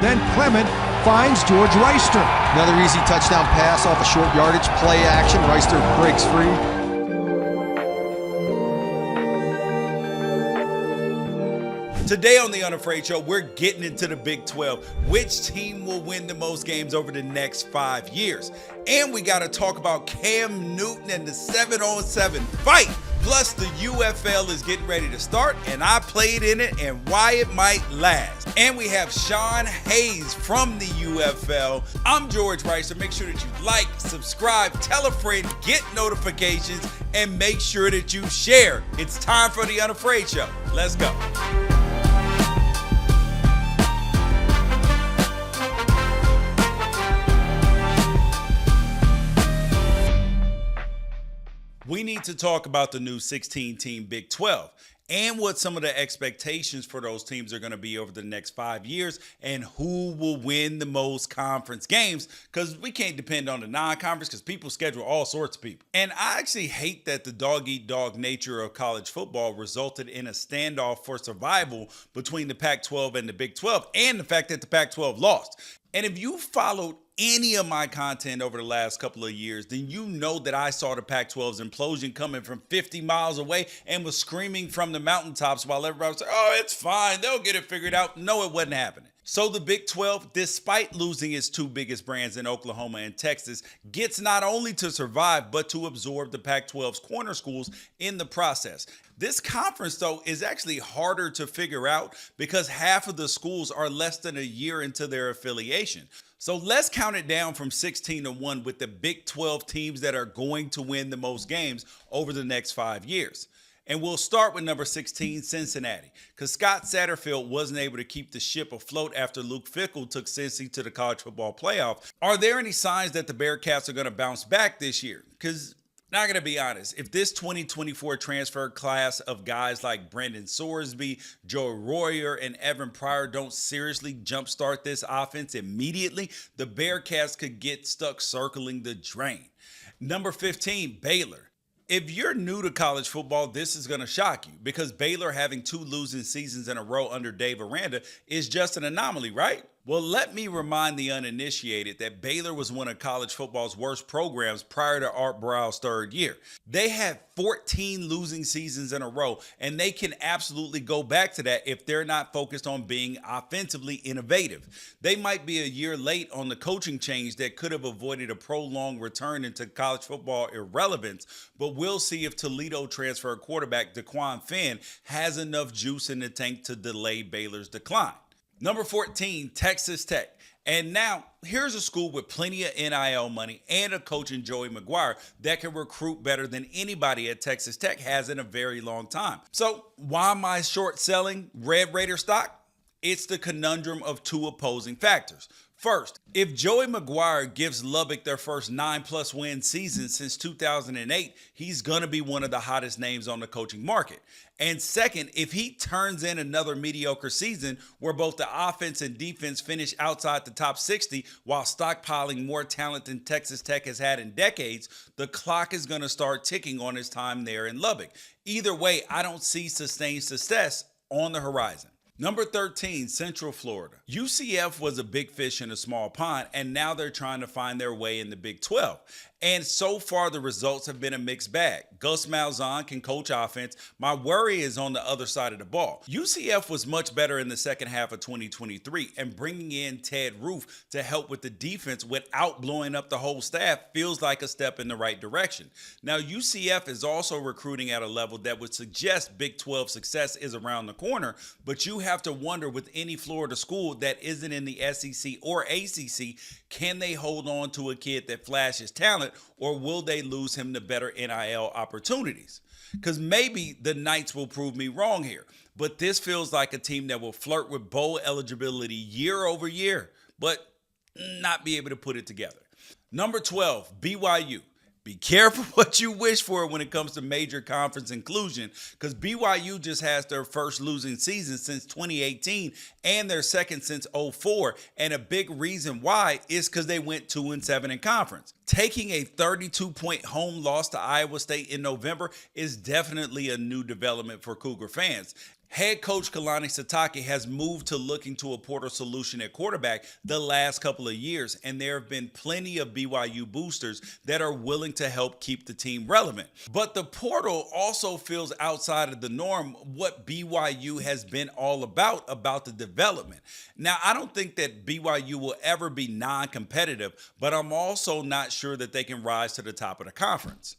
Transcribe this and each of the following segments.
Then Clement finds George Wrighster. Another easy touchdown pass off a short yardage play action. Wrighster breaks free. Today on the Unafraid Show, we're getting into the Big 12. Which team will win the most games over the next 5 years? And we got to talk about Cam Newton and the 7-on-7 fight. Plus, the UFL is getting ready to start, and I played in it and why it might last. And we have Sean Hayes from the UFL. I'm George Wrighster. Make sure that you like, subscribe, tell a friend, get notifications, and make sure that you share. It's time for the Unafraid Show. Let's go. We need to talk about the new 16-team Big 12 and what some of the expectations for those teams are going to be over the next 5 years and who will win the most conference games, because we can't depend on the non-conference because people schedule all sorts of people. And I actually hate that the dog-eat-dog nature of college football resulted in a standoff for survival between the Pac-12 and the Big 12, and the fact that the Pac-12 lost. And if you followed any of my content over the last couple of years, then you know that I saw the Pac-12's implosion coming from 50 miles away and was screaming from the mountaintops while everybody was like, oh, it's fine, they'll get it figured out. No, it wasn't happening. So the Big 12, despite losing its two biggest brands in Oklahoma and Texas, gets not only to survive, but to absorb the Pac-12's corner schools in the process. This conference, though, is actually harder to figure out because half of the schools are less than a year into their affiliation. So let's count it down from 16-1 with the Big 12 teams that are going to win the most games over the next 5 years. And we'll start with number 16, Cincinnati, because Scott Satterfield wasn't able to keep the ship afloat after Luke Fickell took Cincy to the college football playoff. Are there any signs that the Bearcats are going to bounce back this year? Because not going to be honest, if this 2024 transfer class of guys like Brendan Sorsby, Joe Royer, and Evan Pryor don't seriously jumpstart this offense immediately, the Bearcats could get stuck circling the drain. Number 15, Baylor. If you're new to college football, this is going to shock you because Baylor having 2 losing seasons in a row under Dave Aranda is just an anomaly, right? Well, let me remind the uninitiated that Baylor was one of college football's worst programs prior to Art Briles' third year. They had 14 losing seasons in a row, and they can absolutely go back to that if they're not focused on being offensively innovative. They might be a year late on the coaching change that could have avoided a prolonged return into college football irrelevance, but we'll see if Toledo transfer quarterback DeQuan Finn has enough juice in the tank to delay Baylor's decline. Number 14, Texas Tech. And now, here's a school with plenty of NIL money and a coach in Joey McGuire that can recruit better than anybody at Texas Tech has in a very long time. So, why am I short selling Red Raider stock? It's the conundrum of two opposing factors. First, if Joey McGuire gives Lubbock their first 9+ win season since 2008, he's going to be one of the hottest names on the coaching market. And second, if he turns in another mediocre season where both the offense and defense finish outside the top 60 while stockpiling more talent than Texas Tech has had in decades, the clock is going to start ticking on his time there in Lubbock. Either way, I don't see sustained success on the horizon. Number 13, Central Florida. UCF was a big fish in a small pond, and now they're trying to find their way in the Big 12. And so far, the results have been a mixed bag. Gus Malzahn can coach offense. My worry is on the other side of the ball. UCF was much better in the second half of 2023, and bringing in Ted Roof to help with the defense without blowing up the whole staff feels like a step in the right direction. Now, UCF is also recruiting at a level that would suggest Big 12 success is around the corner, but you have to wonder with any Florida school that isn't in the SEC or ACC, can they hold on to a kid that flashes talent, or will they lose him to better NIL opportunities? Because maybe the Knights will prove me wrong here, but this feels like a team that will flirt with bowl eligibility year over year, but not be able to put it together. Number 12, BYU. Be careful what you wish for when it comes to major conference inclusion, because BYU just has their first losing season since 2018 and their second since 2004. And a big reason why is because they went 2-7 in conference. Taking a 32-point home loss to Iowa State in November is definitely a new development for Cougar fans. Head coach Kalani Sitake has moved to looking to a portal solution at quarterback the last couple of years, and there have been plenty of BYU boosters that are willing to help keep the team relevant. But the portal also feels outside of the norm what BYU has been all about the development. Now, I don't think that BYU will ever be non-competitive, but I'm also not sure that they can rise to the top of the conference.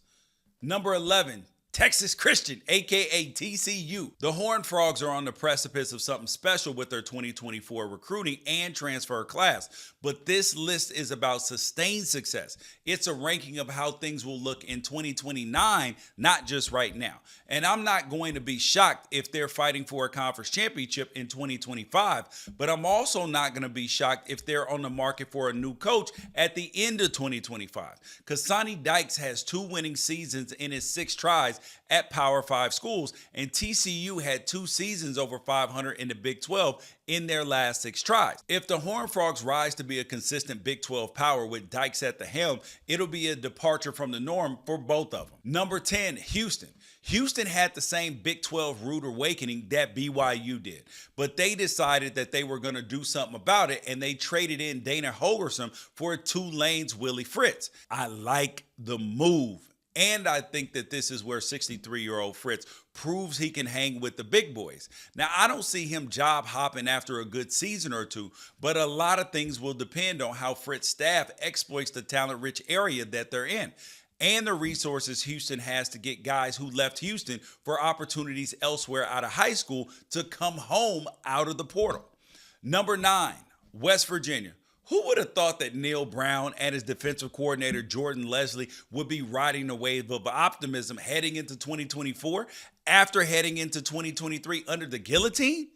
Number 11, Texas Christian, aka TCU. The Horned Frogs are on the precipice of something special with their 2024 recruiting and transfer class, but this list is about sustained success. It's a ranking of how things will look in 2029, not just right now. And I'm not going to be shocked if they're fighting for a conference championship in 2025, but I'm also not going to be shocked if they're on the market for a new coach at the end of 2025, because Sonny Dykes has 2 winning seasons in his 6 tries at Power 5 schools, and TCU had 2 seasons over 500 in the Big 12 in their last 6 tries. If the Horned Frogs rise to be a consistent Big 12 power with Dykes at the helm, it'll be a departure from the norm for both of them. Number 10, Houston. Houston had the same Big 12 rude awakening that BYU did, but they decided that they were going to do something about it, and they traded in Dana Holgorsen for Tulane's Willie Fritz. I like the move. And I think that this is where 63-year-old Fritz proves he can hang with the big boys. Now, I don't see him job hopping after a good season or two, but a lot of things will depend on how Fritz's staff exploits the talent-rich area that they're in, and the resources Houston has to get guys who left Houston for opportunities elsewhere out of high school to come home out of the portal. Number 9, West Virginia. Who would have thought that Neil Brown and his defensive coordinator, Jordan Leslie, would be riding the wave of optimism heading into 2024 after heading into 2023 under the guillotine?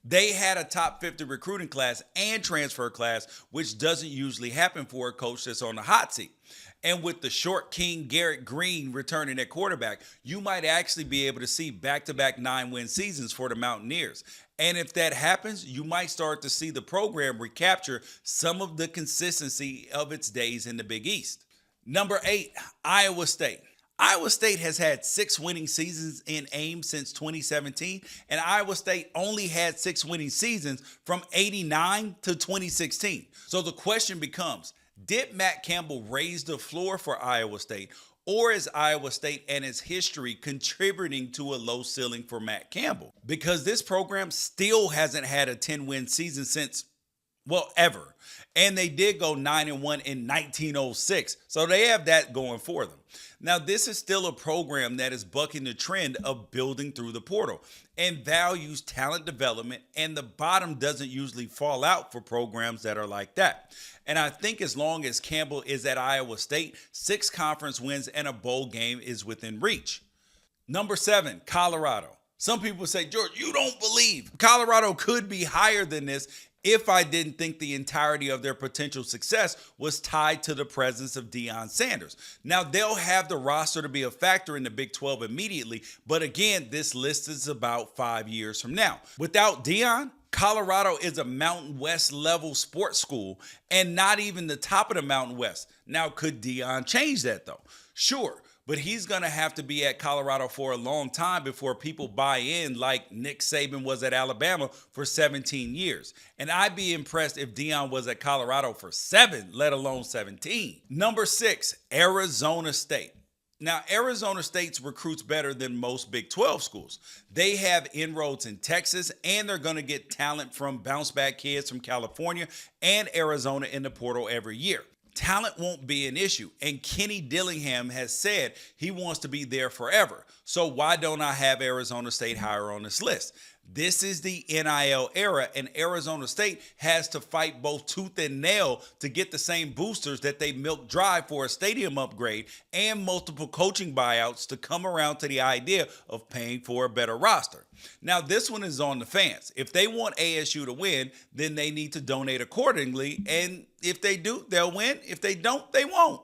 They had a top 50 recruiting class and transfer class, which doesn't usually happen for a coach that's on the hot seat. And with the short king Garrett Green returning at quarterback, you might actually be able to see back-to-back 9-win seasons for the Mountaineers. And if that happens, you might start to see the program recapture some of the consistency of its days in the Big East. Number 8, Iowa State. Iowa State has had 6 winning seasons in Ames since 2017, and Iowa State only had 6 winning seasons from 89 to 2016. So the question becomes, did Matt Campbell raise the floor for Iowa State, or is Iowa State and its history contributing to a low ceiling for Matt Campbell? Because this program still hasn't had a 10-win season since, well, ever. And they did go 9-1 in 1906. So they have that going for them. Now, this is still a program that is bucking the trend of building through the portal and values talent development, and the bottom doesn't usually fall out for programs that are like that. And I think as long as Campbell is at Iowa State, 6 conference wins and a bowl game is within reach. Number 7, Colorado. Some people say, George, you don't believe Colorado could be higher than this if I didn't think the entirety of their potential success was tied to the presence of Deion Sanders. Now, they'll have the roster to be a factor in the Big 12 immediately, but again, this list is about 5 years from now. Without Deion, Colorado is a Mountain West level sports school and not even the top of the Mountain West. Now, could Deion change that though? Sure. But he's going to have to be at Colorado for a long time before people buy in like Nick Saban was at Alabama for 17 years. And I'd be impressed if Deion was at Colorado for 7, let alone 17. Number 6, Arizona State. Now, Arizona State's recruits better than most Big 12 schools. They have inroads in Texas, and they're going to get talent from bounce-back kids from California and Arizona in the portal every year. Talent won't be an issue, and Kenny Dillingham has said he wants to be there forever. So why don't I have Arizona State higher on this list? This is the NIL era, and Arizona State has to fight both tooth and nail to get the same boosters that they milked dry for a stadium upgrade and multiple coaching buyouts to come around to the idea of paying for a better roster. Now, this one is on the fans. If they want ASU to win, then they need to donate accordingly, and if they do, they'll win. If they don't, they won't.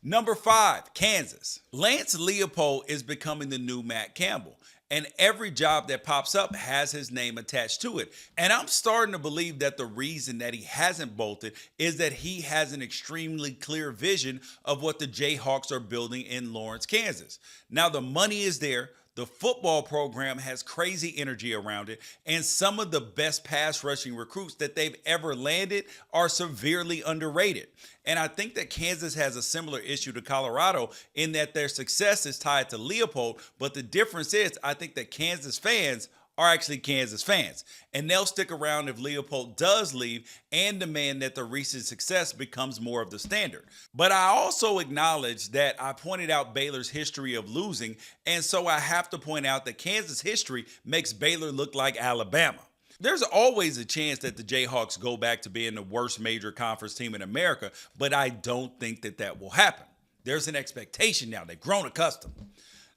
Number 5, Kansas. Lance Leopold is becoming the new Matt Campbell, and every job that pops up has his name attached to it. And I'm starting to believe that the reason that he hasn't bolted is that he has an extremely clear vision of what the Jayhawks are building in Lawrence, Kansas. Now, the money is there. The football program has crazy energy around it, and some of the best pass rushing recruits that they've ever landed are severely underrated. And I think that Kansas has a similar issue to Colorado in that their success is tied to Leopold, but the difference is I think that Kansas fans are actually Kansas fans. And they'll stick around if Leopold does leave and demand that the recent success becomes more of the standard. But I also acknowledge that I pointed out Baylor's history of losing, and so I have to point out that Kansas history makes Baylor look like Alabama. There's always a chance that the Jayhawks go back to being the worst major conference team in America, but I don't think that that will happen. There's an expectation now. They've grown accustomed.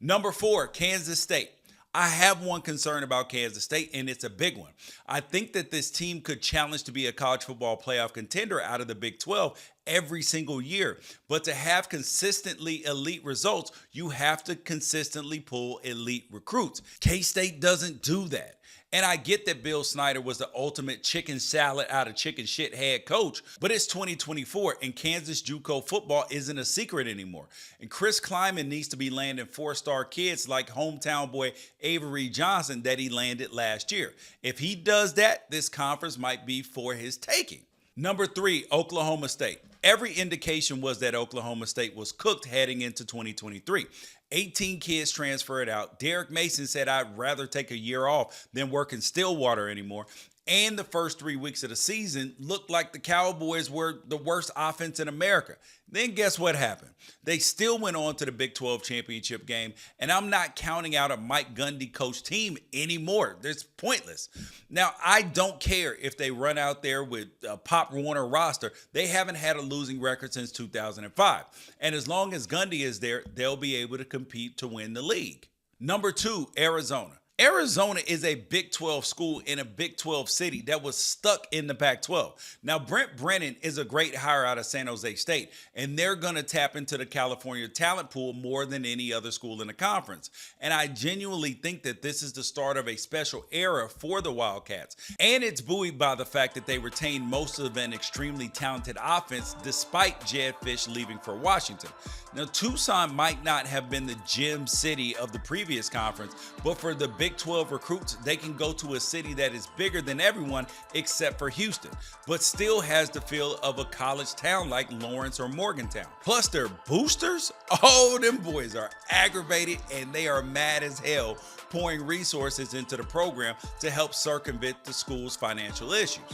Number 4, Kansas State. I have one concern about Kansas State, and it's a big one. I think that this team could challenge to be a college football playoff contender out of the Big 12 every single year. But to have consistently elite results, you have to consistently pull elite recruits. K-State doesn't do that. And I get that Bill Snyder was the ultimate chicken salad out of chicken shit head coach, but it's 2024 and Kansas JUCO football isn't a secret anymore. And Chris Kleiman needs to be landing 4-star kids like hometown boy Avery Johnson that he landed last year. If he does that, this conference might be for his taking. Number 3, Oklahoma State. Every indication was that Oklahoma State was cooked heading into 2023. 18 kids transferred out. Derek Mason said, I'd rather take a year off than work in Stillwater anymore. And the first 3 weeks of the season looked like the Cowboys were the worst offense in America. Then guess what happened? They still went on to the Big 12 championship game, and I'm not counting out a Mike Gundy coach team anymore. It's pointless. Now, I don't care if they run out there with a Pop Warner roster. They haven't had a losing record since 2005. And as long as Gundy is there, they'll be able to compete to win the league. Number 2, Arizona. Arizona is a Big 12 school in a Big 12 city that was stuck in the Pac-12. Now, Brent Brennan is a great hire out of San Jose State, and they're going to tap into the California talent pool more than any other school in the conference. And I genuinely think that this is the start of a special era for the Wildcats. And it's buoyed by the fact that they retained most of an extremely talented offense despite Jed Fish leaving for Washington. Now, Tucson might not have been the gem city of the previous conference, but for the Big 12 recruits, they can go to a city that is bigger than everyone except for Houston, but still has the feel of a college town like Lawrence or Morgantown. Plus, their boosters, oh, them boys are aggravated and they are mad as hell, pouring resources into the program to help circumvent the school's financial issues.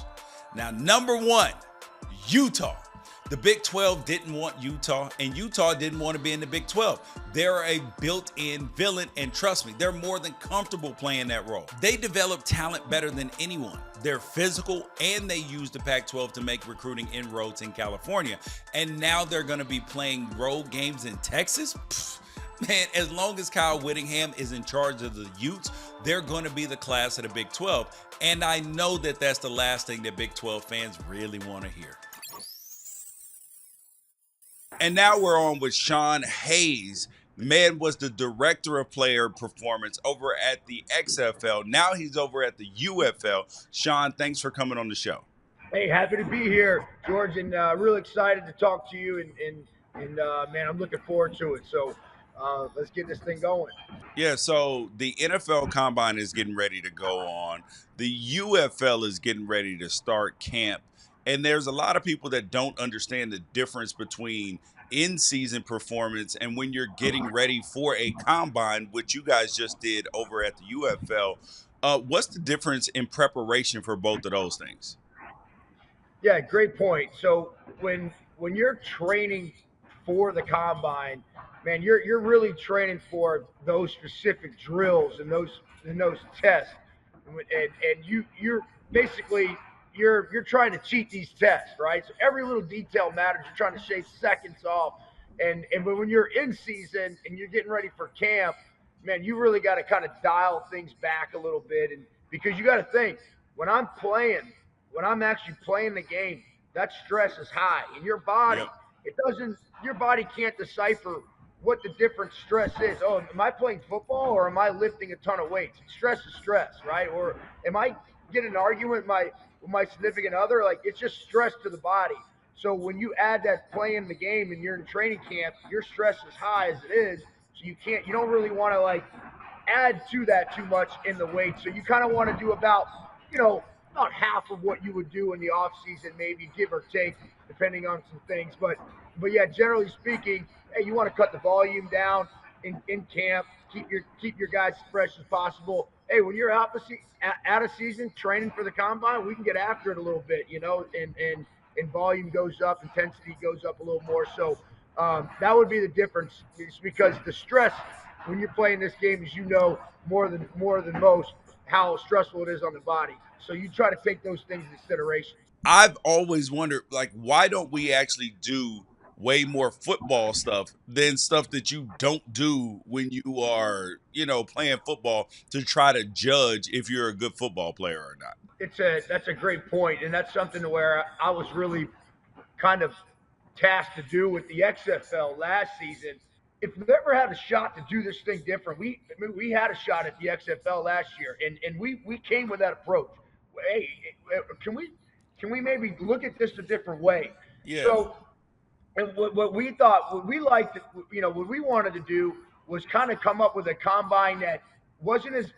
Now, number 1, Utah. The Big 12 didn't want Utah, and Utah didn't want to be in the Big 12. They're a built-in villain, and trust me, they're more than comfortable playing that role. They develop talent better than anyone. They're physical, and they use the Pac-12 to make recruiting inroads in California. And now they're going to be playing road games in Texas? Man, as long as Kyle Whittingham is in charge of the Utes, they're going to be the class of the Big 12. And I know that that's the last thing that Big 12 fans really want to hear. And now we're on with Sean Hayes. The man was the director of player performance over at the XFL. Now he's over at the UFL. Sean, thanks for coming on the show. Hey, happy to be here, George, and really excited to talk to you. And man, I'm looking forward to it. So let's get this thing going. Yeah, so the NFL Combine is getting ready to go on. The UFL is getting ready to start camp. And there's a lot of people that don't understand the difference between in-season performance and when you're getting ready for a combine, which you guys just did over at the UFL. What's the difference in preparation for both of those things? Yeah, great point. So when you're training for the combine, man, you're really training for those specific drills and those tests, and you're basically you're trying to cheat these tests, right? So every little detail matters. You're trying to shave seconds off, and when you're in season and you're getting ready for camp, man, you really got to kind of dial things back a little bit, and because you got to think when I'm actually playing the game, that stress is high, and your body, your body can't decipher what the different stress is. Oh, am I playing football or am I lifting a ton of weights? Stress is stress, right? Or am I getting an argument with my significant other? Like, it's just stress to the body. So when you add that playing the game and you're in training camp, your stress is high as it is. So you don't really want to add to that too much in the weight. So you kind of want to do about, about half of what you would do in the off season, maybe give or take, depending on some things. But yeah, generally speaking, hey, you want to cut the volume down in camp, keep your guys as fresh as possible. Hey, when you're out of season training for the combine, we can get after it a little bit, and volume goes up, intensity goes up a little more. So that would be the difference. It's because the stress when you're playing this game, as you know, more than most, how stressful it is on the body. So you try to take those things into consideration. I've always wondered, like, why don't we actually do way more football stuff than stuff that you don't do when you are, playing football to try to judge if you're a good football player or not? That's a great point, and that's something where I was really kind of tasked to do with the XFL last season. If we ever had a shot to do this thing different, we had a shot at the XFL last year, and we came with that approach. Hey, can we maybe look at this a different way? Yeah. So and what we thought, what we liked, what we wanted to do was kind of come up with a combine that wasn't as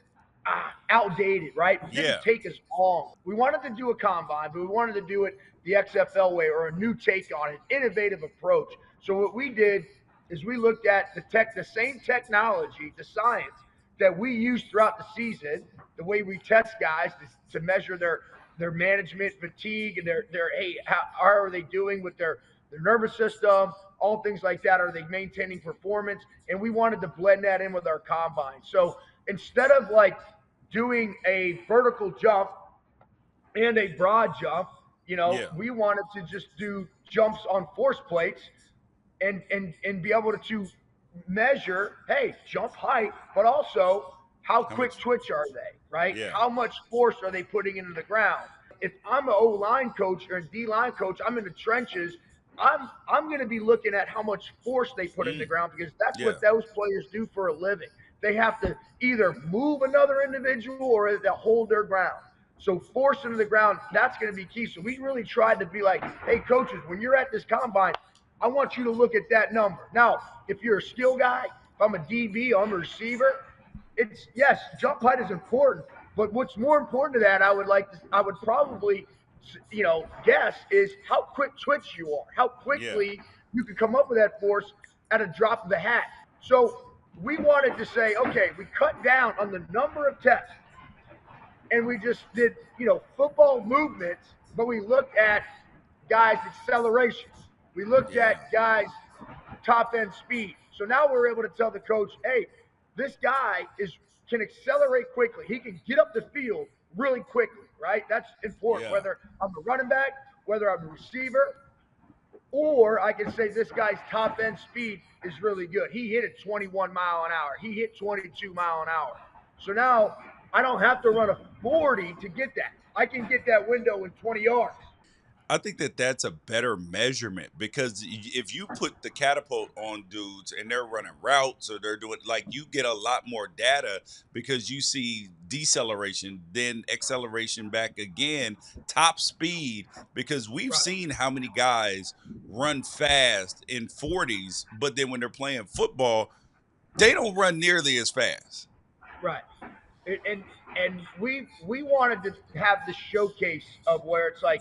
outdated, right? It didn't Yeah. take as long. We wanted to do a combine, but we wanted to do it the XFL way or a new take on it, innovative approach. So what we did is we looked at the same technology, the science that we use throughout the season, the way we test guys to measure their management fatigue and their hey, how are they doing with their nervous system, all things like that. Are they maintaining performance? And we wanted to blend that in with our combine. So instead of like doing a vertical jump and a broad jump, Yeah. we wanted to just do jumps on force plates and be able to measure, hey, jump height, but also how How quick much? twitch are they, right? Yeah. How much force are they putting into the ground? If I'm an O line coach or a D line coach, I'm in the trenches. I'm going to be looking at how much force they put in the Mm. ground because that's Yeah. what those players do for a living. They have to either move another individual or they hold their ground. So force into the ground, that's going to be key. So we really tried to be like, hey, coaches, when you're at this combine, I want you to look at that number. Now, if you're a skill guy, if I'm a DB, I'm a receiver, it's yes, jump height is important. But what's more important to that, I would probably, guess is how quick twitch you are, how Yeah. quickly you can come up with that force at a drop of the hat. So we wanted to say, okay, we cut down on the number of tests and we just did, football movements, but we looked at guys' accelerations. We looked Yeah. at guys' top end speed. So now we're able to tell the coach, hey, this guy can accelerate quickly. He can get up the field really quickly, right? That's important. Yeah. Whether I'm a running back, whether I'm a receiver, or I can say this guy's top end speed is really good. He hit it 21 mile an hour. He hit 22 mile an hour. So now I don't have to run a 40 to get that. I can get that window in 20 yards. I think that that's a better measurement because if you put the catapult on dudes and they're running routes or they're doing, like, you get a lot more data because you see deceleration, then acceleration back again, top speed, because we've Right. seen how many guys run fast in 40s, but then when they're playing football, they don't run nearly as fast. Right. And we wanted to have this showcase of where it's like,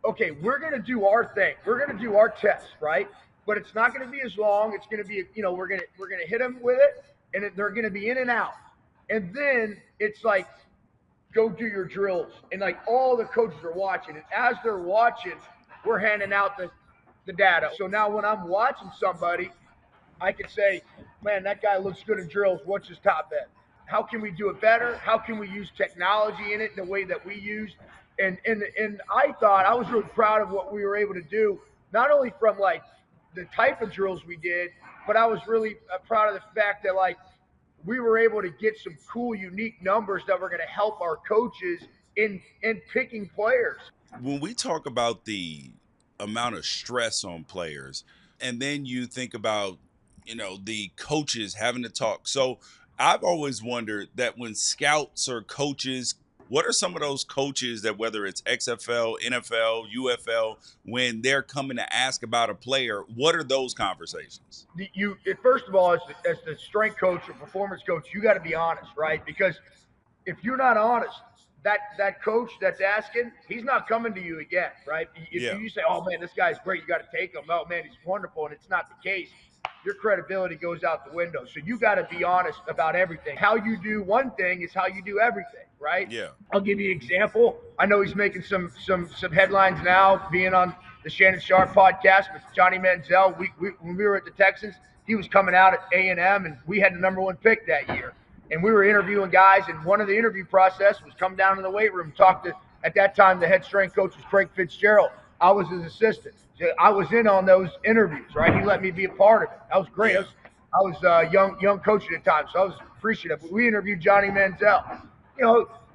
okay, we're gonna do our thing. We're gonna do our test, right? But it's not gonna be as long. It's gonna be, we're gonna hit them with it, and they're gonna be in and out. And then it's like, go do your drills, and like all the coaches are watching, and as they're watching, we're handing out the data. So now when I'm watching somebody, I could say, man, that guy looks good in drills. What's his top end? How can we do it better? How can we use technology in it in the way that we use? And I thought I was really proud of what we were able to do, not only from like the type of drills we did, but I was really proud of the fact that like we were able to get some cool, unique numbers that were going to help our coaches in picking players. When we talk about the amount of stress on players, and then you think about, the coaches having to talk. So I've always wondered that when scouts or coaches What are some of those coaches that, whether it's XFL, NFL, UFL, when they're coming to ask about a player, what are those conversations? First of all, as the strength coach or performance coach, you got to be honest, right? Because if you're not honest, that coach that's asking, he's not coming to you again, right? If Yeah. you say, "Oh man, this guy's great, you got to take him," "Oh man, he's wonderful," and it's not the case, your credibility goes out the window. So you got to be honest about everything. How you do one thing is how you do everything, right? Yeah. I'll give you an example. I know he's making some headlines now, being on the Shannon Sharp podcast with Johnny Manziel. When we were at the Texans, he was coming out at A&M, and we had the #1 pick that year. And we were interviewing guys, and one of the interview process was come down to the weight room, talk to, at that time, the head strength coach was Craig Fitzgerald. I was his assistant. So I was in on those interviews, right? He let me be a part of it. That was great. I was a young coach at the time, so I was appreciative. But we interviewed Johnny Manziel.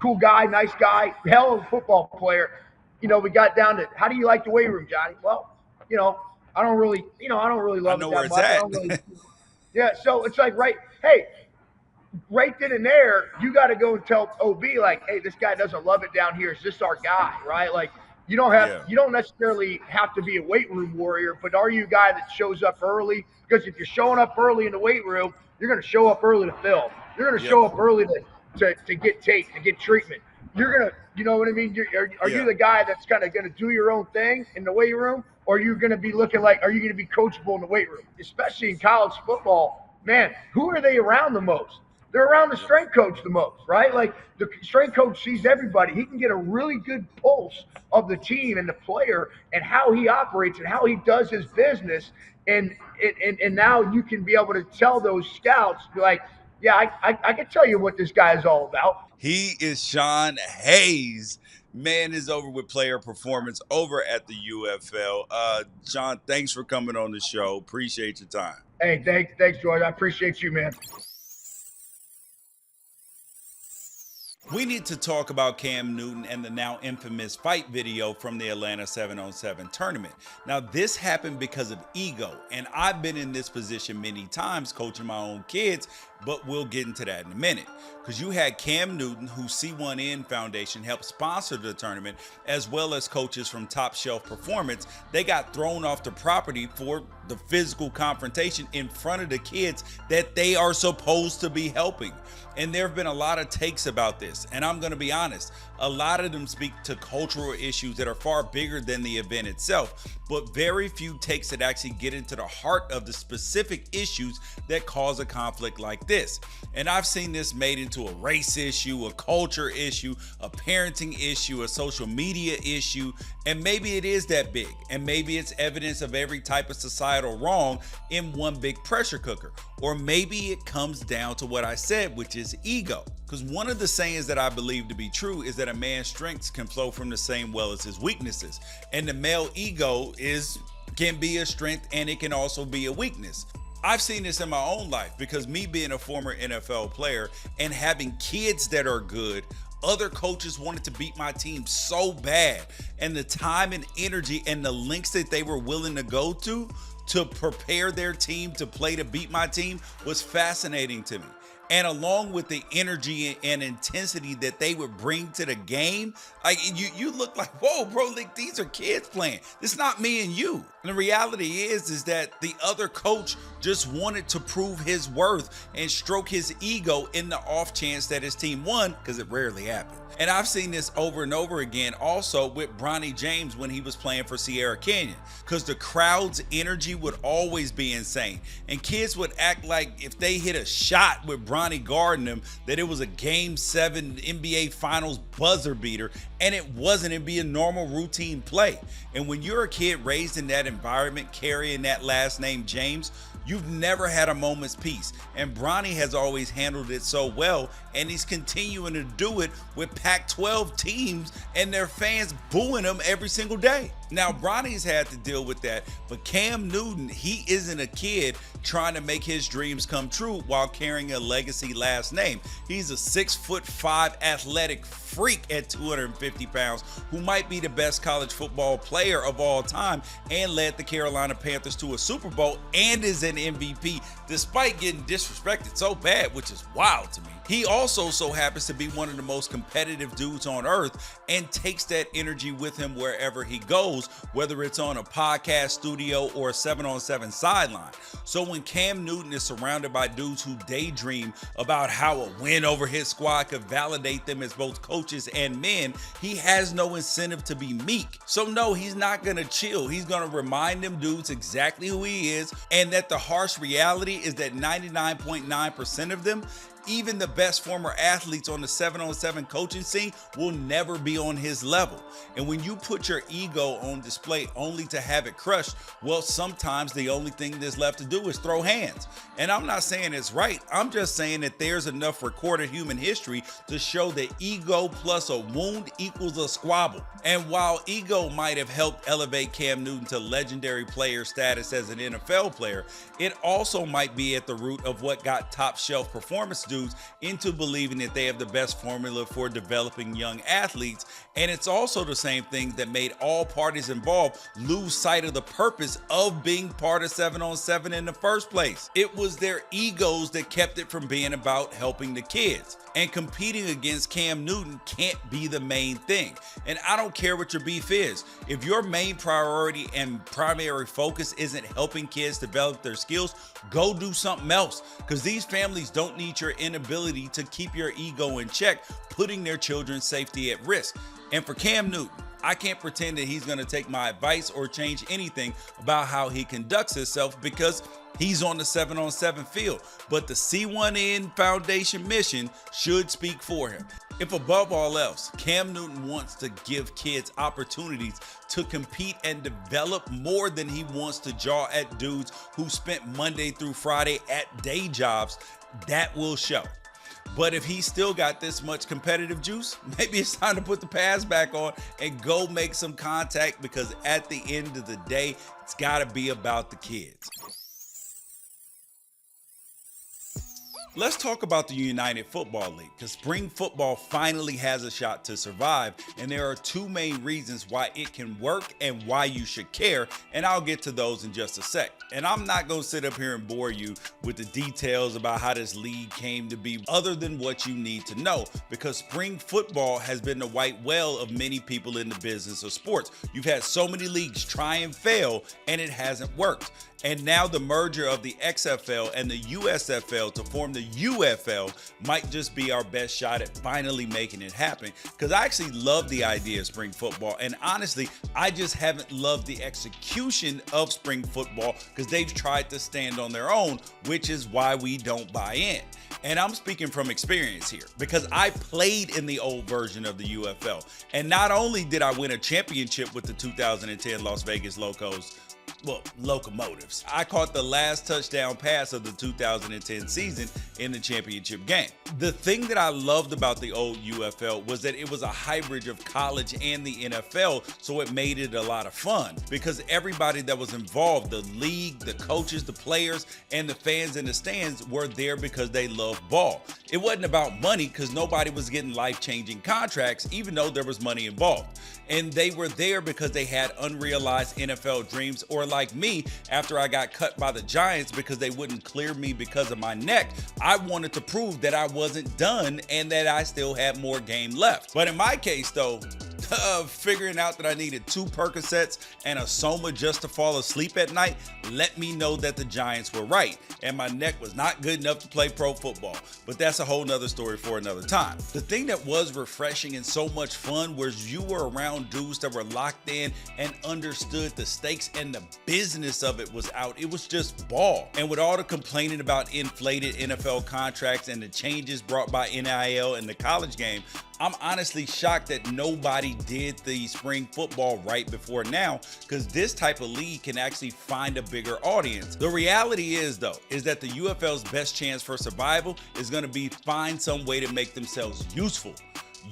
Cool guy, nice guy, hell of a football player. We got down to, how do you like the weight room, Johnny? Well, I don't really love it that much. I don't really, yeah, so it's like, right then and there, you got to go and tell OB, like, hey, this guy doesn't love it down here. Is this our guy, right? Like, you don't necessarily have to be a weight room warrior, but are you a guy that shows up early? Because if you're showing up early in the weight room, you're going to show up early to film. You're going to show up early to get tape, to get treatment. You're going to, you know what I mean? Are you the guy that's kind of going to do your own thing in the weight room? Or are you going to be looking like, are you going to be coachable in the weight room? Especially in college football, man, who are they around the most? They're around the strength coach the most, right? Like, the strength coach sees everybody. He can get a really good pulse of the team and the player and how he operates and how he does his business. And now you can be able to tell those scouts, be like, yeah, I can tell you what this guy is all about. He is Sean Hayes. Man is over with player performance over at the UFL. Sean, thanks for coming on the show. Appreciate your time. Hey, thanks, George. I appreciate you, man. We need to talk about Cam Newton and the now infamous fight video from the Atlanta 7-on-7 tournament. Now, this happened because of ego, and I've been in this position many times coaching my own kids, but we'll get into that in a minute. Because you had Cam Newton, who C1N Foundation helped sponsor the tournament, as well as coaches from Top Shelf Performance. They got thrown off the property for the physical confrontation in front of the kids that they are supposed to be helping. And there have been a lot of takes about this, and I'm going to be honest, a lot of them speak to cultural issues that are far bigger than the event itself, but very few takes that actually get into the heart of the specific issues that cause a conflict like this. And I've seen this made into a race issue, a culture issue, a parenting issue, a social media issue, and maybe it is that big, and maybe it's evidence of every type of societal wrong in one big pressure cooker. Or maybe it comes down to what I said, which is ego. Because one of the sayings that I believe to be true is that a man's strengths can flow from the same well as his weaknesses. And the male ego can be a strength, and it can also be a weakness. I've seen this in my own life, because me being a former NFL player and having kids that are good, other coaches wanted to beat my team so bad, and the time and energy and the lengths that they were willing to go to prepare their team to play to beat my team was fascinating to me. And along with the energy and intensity that they would bring to the game, like you look like, whoa, bro, like these are kids playing. It's not me and you. And the reality is that the other coach just wanted to prove his worth and stroke his ego in the off chance that his team won, because it rarely happened. And I've seen this over and over again also with Bronny James when he was playing for Sierra Canyon, because the crowd's energy would always be insane. And kids would act like if they hit a shot with Bronny guarding them, that it was a Game 7 NBA Finals buzzer beater, and it wasn't. It'd be a normal routine play. And when you're a kid raised in that environment, carrying that last name James, you've never had a moment's peace. And Bronny has always handled it so well, and he's continuing to do it with Pac-12 teams and their fans booing him every single day. Now, Bronny's had to deal with that, but Cam Newton, he isn't a kid trying to make his dreams come true while carrying a legacy last name. He's a 6'5" athletic freak at 250 pounds who might be the best college football player of all time and led the Carolina Panthers to a Super Bowl and is an MVP despite getting disrespected so bad, which is wild to me. He also so happens to be one of the most competitive dudes on earth and takes that energy with him wherever he goes, whether it's on a podcast studio or a 7-on-7 sideline. So when Cam Newton is surrounded by dudes who daydream about how a win over his squad could validate them as both coaches and men, he has no incentive to be meek. So no, he's not gonna chill. He's gonna remind them dudes exactly who he is, and that the harsh reality is that 99.9% of them, even the best former athletes on the 7-on-7 coaching scene, will never be on his level. And when you put your ego on display only to have it crushed, well, sometimes the only thing that's left to do is throw hands. And I'm not saying it's right. I'm just saying that there's enough recorded human history to show that ego plus a wound equals a squabble. And while ego might have helped elevate Cam Newton to legendary player status as an NFL player, it also might be at the root of what got top shelf performance dudes into believing that they have the best formula for developing young athletes. And it's also the same thing that made all parties involved lose sight of the purpose of being part of 7-on-7 in the first place. It was their egos that kept it from being about helping the kids. And competing against Cam Newton can't be the main thing. And I don't care what your beef is. If your main priority and primary focus isn't helping kids develop their skills, go do something else. Because these families don't need your inability to keep your ego in check, putting their children's safety at risk. And for Cam Newton, I can't pretend that he's going to take my advice or change anything about how he conducts himself, because he's on the 7-on-7 field. But the C1N Foundation mission should speak for him. If above all else, Cam Newton wants to give kids opportunities to compete and develop more than he wants to jaw at dudes who spent Monday through Friday at day jobs, that will show. But if he's still got this much competitive juice, maybe it's time to put the pads back on and go make some contact, because at the end of the day, it's got to be about the kids. Let's talk about the United Football League, because spring football finally has a shot to survive, and there are two main reasons why it can work and why you should care, and I'll get to those in just a sec. And I'm not going to sit up here and bore you with the details about how this league came to be, other than what you need to know, because spring football has been the white whale of many people in the business of sports. You've had so many leagues try and fail, and it hasn't worked. And now the merger of the XFL and the USFL to form the UFL might just be our best shot at finally making it happen. Because I actually love the idea of spring football. And honestly, I just haven't loved the execution of spring football, because they've tried to stand on their own, which is why we don't buy in. And I'm speaking from experience here, because I played in the old version of the UFL. And not only did I win a championship with the 2010 Las Vegas Locomotives, I caught the last touchdown pass of the 2010 season in the championship game. The thing that I loved about the old UFL was that it was a hybrid of college and the NFL, so it made it a lot of fun, because everybody that was involved, the league, the coaches, the players, and the fans in the stands, were there because they love ball. It wasn't about money, because nobody was getting life-changing contracts, even though there was money involved. And they were there because they had unrealized NFL dreams, or like me, after I got cut by the Giants because they wouldn't clear me because of my neck, I wanted to prove that I wasn't done and that I still had more game left. But in my case though, figuring out that I needed 2 Percocets and a Soma just to fall asleep at night let me know that the Giants were right, and my neck was not good enough to play pro football. But that's a whole nother story for another time. The thing that was refreshing and so much fun was you were around dudes that were locked in and understood the stakes, and the business of it was out. It was just ball. And with all the complaining about inflated NFL contracts and the changes brought by NIL and the college game, I'm honestly shocked that nobody did the spring football right before now, because this type of league can actually find a bigger audience. The reality is though, is that the UFL's best chance for survival is going to be find some way to make themselves useful.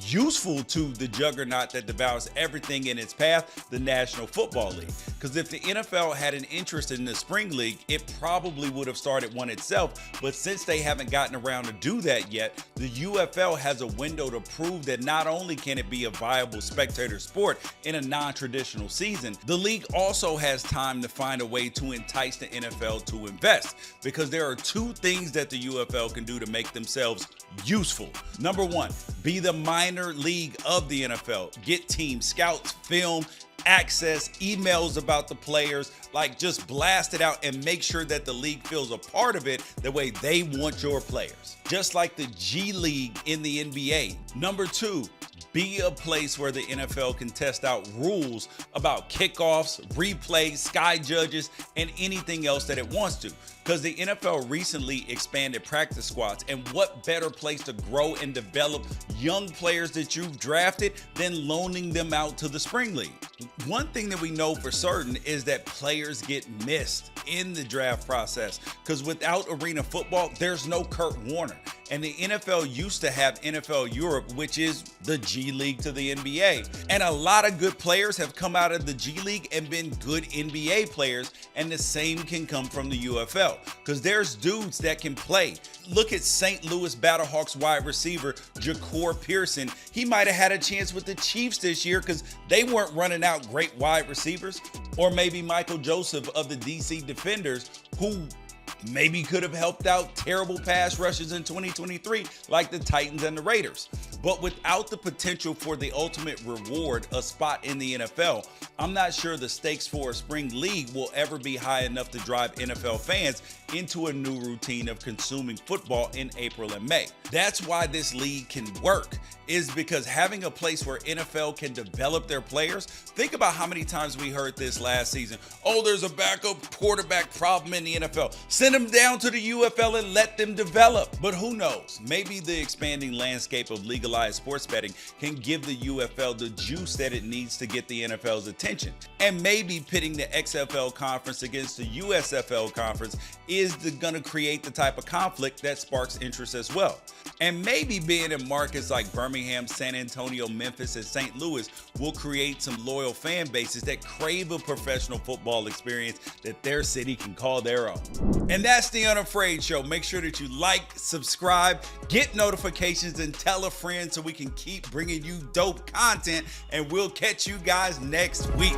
useful to the juggernaut that devours everything in its path, the National Football League. Because if the NFL had an interest in the Spring League, it probably would have started one itself. But since they haven't gotten around to do that yet, the UFL has a window to prove that not only can it be a viable spectator sport in a non-traditional season, the league also has time to find a way to entice the NFL to invest. Because there are two things that the UFL can do to make themselves useful. Number one, be the minor league of the NFL. Get team scouts, film, access, emails about the players, like just blast it out and make sure that the league feels a part of it the way they want your players. Just like the G League in the NBA. Number two, be a place where the NFL can test out rules about kickoffs, replays, sky judges, and anything else that it wants to. Because the NFL recently expanded practice squads, and what better place to grow and develop young players that you've drafted than loaning them out to the Spring League. One thing that we know for certain is that players get missed in the draft process, because without arena football, there's no Kurt Warner. And the NFL used to have NFL Europe, which is the G League to the NBA. And a lot of good players have come out of the G League and been good NBA players, and the same can come from the UFL, because there's dudes that can play. Look at St. Louis Battlehawks wide receiver Ja'Cour Pearson. He might have had a chance with the Chiefs this year because they weren't running out great wide receivers. Or maybe Michael Joseph of the DC Defenders, who maybe could have helped out terrible pass rushes in 2023 like the Titans and the Raiders. But without the potential for the ultimate reward, a spot in the NFL, I'm not sure the stakes for a spring league will ever be high enough to drive NFL fans into a new routine of consuming football in April and May. That's why this league can work, is because having a place where NFL can develop their players. Think about how many times we heard this last season. Oh, there's a backup quarterback problem in the NFL. Send them down to the UFL and let them develop. But who knows? Maybe the expanding landscape of legalized sports betting can give the UFL the juice that it needs to get the NFL's attention. And maybe pitting the XFL conference against the USFL conference is going to create the type of conflict that sparks interest as well. And maybe being in markets like Birmingham, San Antonio, Memphis, and St. Louis will create some loyal fan bases that crave a professional football experience that their city can call their own. And that's the Unafraid Show. Make sure that you like, subscribe, get notifications, and tell a friend so we can keep bringing you dope content. And we'll catch you guys next week.